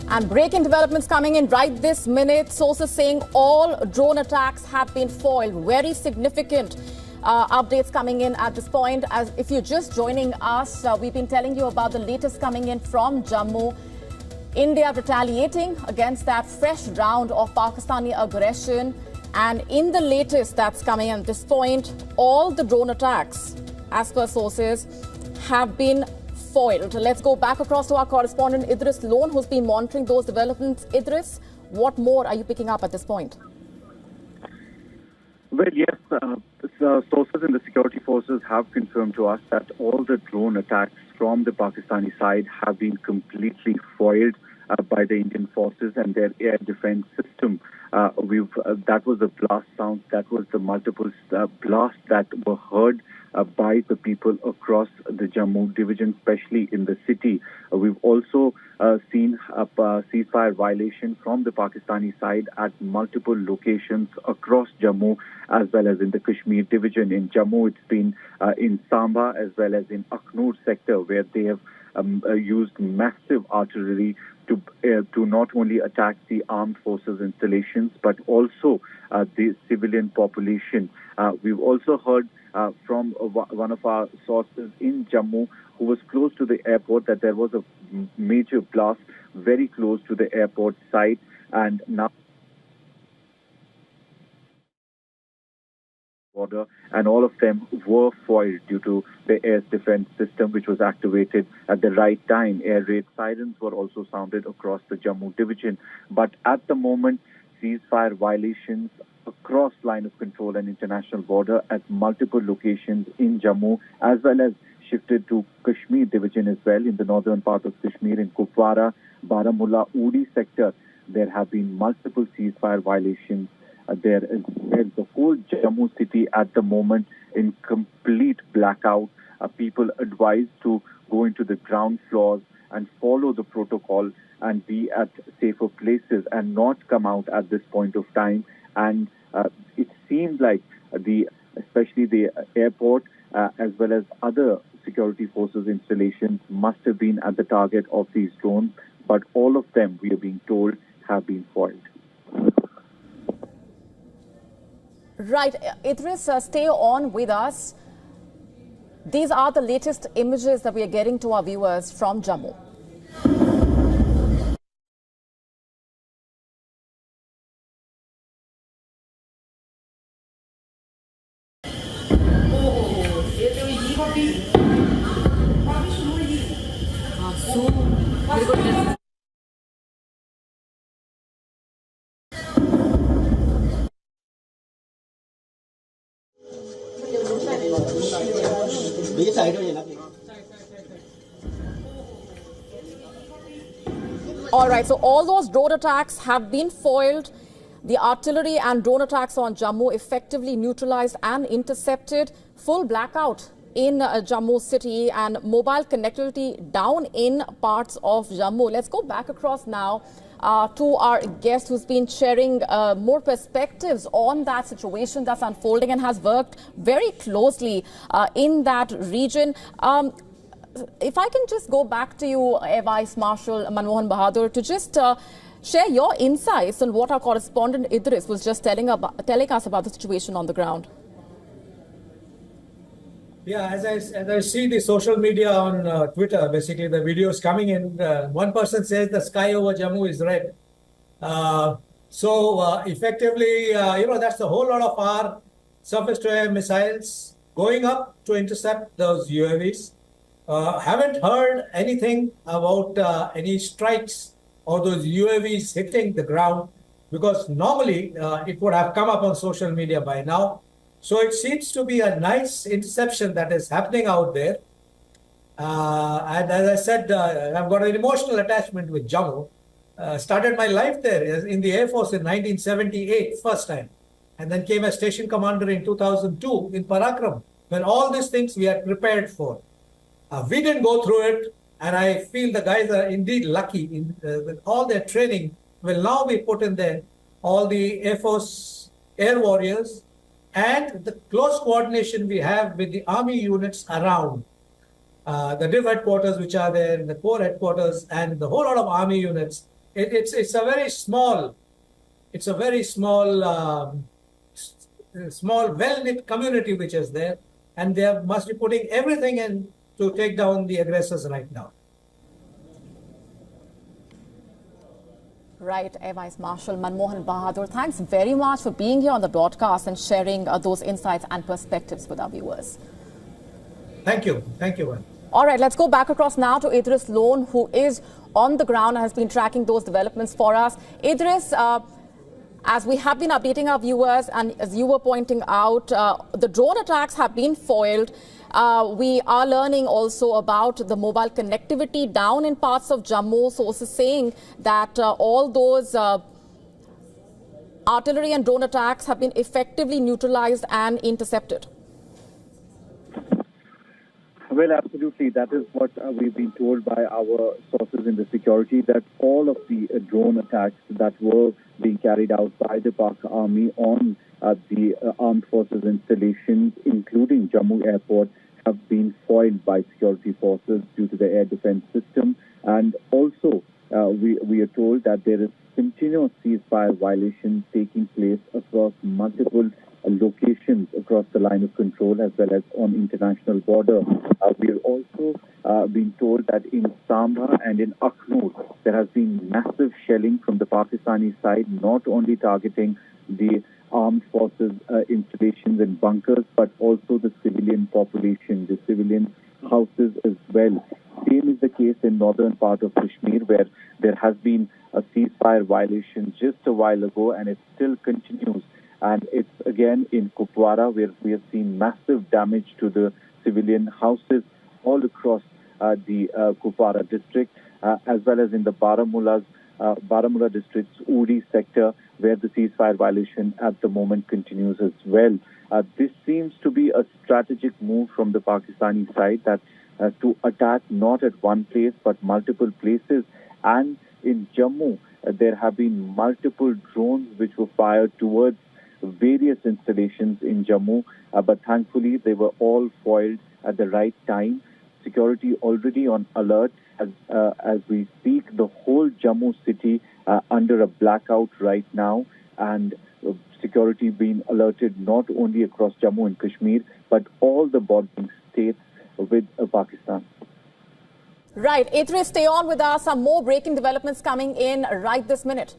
And breaking developments coming in right this minute. Sources saying all drone attacks have been foiled. Very significant updates coming in at this point. As if you're just joining us, we've been telling you about the latest coming in from Jammu. India retaliating against that fresh round of Pakistani aggression. And in the latest that's coming in at this point, all the drone attacks, as per sources, have been foiled. Let's go back across to our correspondent Idris Lone, who's been monitoring those developments. Idris, what more are you picking up at this point? Well, yes, sources in the security forces have confirmed to us that all the drone attacks from the Pakistani side have been completely foiled by the Indian forces and their air defense system. That was the blast sound, that was the multiple blasts that were heard by the people across the Jammu division, especially in the city. We've also seen a ceasefire violation from the Pakistani side at multiple locations across Jammu as well as in the Kashmir division. In Jammu, it's been in Samba as well as in Akhnur sector, where they have used massive artillery to not only attack the armed forces installations but also the civilian population. We've also heard from one of our sources in Jammu, who was close to the airport, that there was a major blast very close to the airport site, and now border, and all of them were foiled due to the air defense system, which was activated at the right time. Air raid sirens were also sounded across the Jammu division. But at the moment, ceasefire violations across line of control and international border at multiple locations in Jammu, as well as shifted to Kashmir division as well, in the northern part of Kashmir, in Kupwara, Baramulla, Uri sector. There have been multiple ceasefire violations. There is the whole Jammu city at the moment in complete blackout. People advised to go into the ground floors and follow the protocol and be at safer places and not come out at this point of time. And it seemed like especially the airport as well as other security forces installations must have been at the target of these drones, but all of them, we are being told, have been foiled. Right. Idris, stay on with us. These are the latest images that we are getting to our viewers from Jammu. All right, so all those drone attacks have been foiled. The artillery and drone attacks on Jammu effectively neutralized and intercepted. Full blackout in Jammu city and mobile connectivity down in parts of Jammu. Let's go back across now to our guest, who's been sharing more perspectives on that situation that's unfolding and has worked very closely in that region. If I can just go back to you, Air Vice Marshal Manmohan Bahadur, to just share your insights on what our correspondent Idris was just telling us about the situation on the ground. Yeah, as I see the social media on Twitter, basically the videos coming in, one person says the sky over Jammu is red. Effectively, that's a whole lot of our surface-to-air missiles going up to intercept those UAVs. Haven't heard anything about any strikes or those UAVs hitting the ground, because normally it would have come up on social media by now. So it seems to be a nice interception that is happening out there. And as I said, I've got an emotional attachment with Jammu. Started my life there in the Air Force in 1978, first time. And then came as station commander in 2002 in Parakram, when all these things we had prepared for. We didn't go through it, and I feel the guys are indeed lucky with all their training will now be put in there. All the Air Force air warriors and the close coordination we have with the army units around the div headquarters which are there, in the corps headquarters, and the whole lot of army units it's a very small, small well-knit community which is there, and they must be putting everything in to take down the aggressors right now. Right, Air Vice Marshal Manmohan Bahadur, thanks very much for being here on the broadcast and sharing those insights and perspectives with our viewers. Thank you. Thank you. All right, let's go back across now to Idris Lone, who is on the ground and has been tracking those developments for us. Idris, as we have been updating our viewers, and as you were pointing out, the drone attacks have been foiled. We are learning also about the mobile connectivity down in parts of Jammu. Sources saying that all those artillery and drone attacks have been effectively neutralized and intercepted. Well, absolutely. That is what we've been told by our sources in the security, that all of the drone attacks that were being carried out by the Pak Army on the armed forces installations, including Jammu Airport, have been foiled by security forces due to the air defense system. And also, we are told that there is continuous ceasefire violations taking place across multiple locations across the line of control as well as on international border. We are also being told that in Samba and in Akhnur, there has been massive shelling from the Pakistani side, not only targeting the armed forces installations and bunkers, but also the civilian population, the civilian houses as well. Same is the case in northern part of Kashmir, where there has been a ceasefire violation just a while ago, and it still continues. And it's again in Kupwara, where we have seen massive damage to the civilian houses all across the Kupwara district, as well as in the Baramulla district's Uri sector, where the ceasefire violation at the moment continues as well. This seems to be a strategic move from the Pakistani side, that to attack not at one place but multiple places. And in Jammu, there have been multiple drones which were fired towards various installations in Jammu, but thankfully they were all foiled at the right time. Security already on alert as we speak. The whole Jammu city under a blackout right now, and security being alerted not only across Jammu and Kashmir but all the bordering states with Pakistan. Right, Idris, stay on with us. Some more breaking developments coming in right this minute.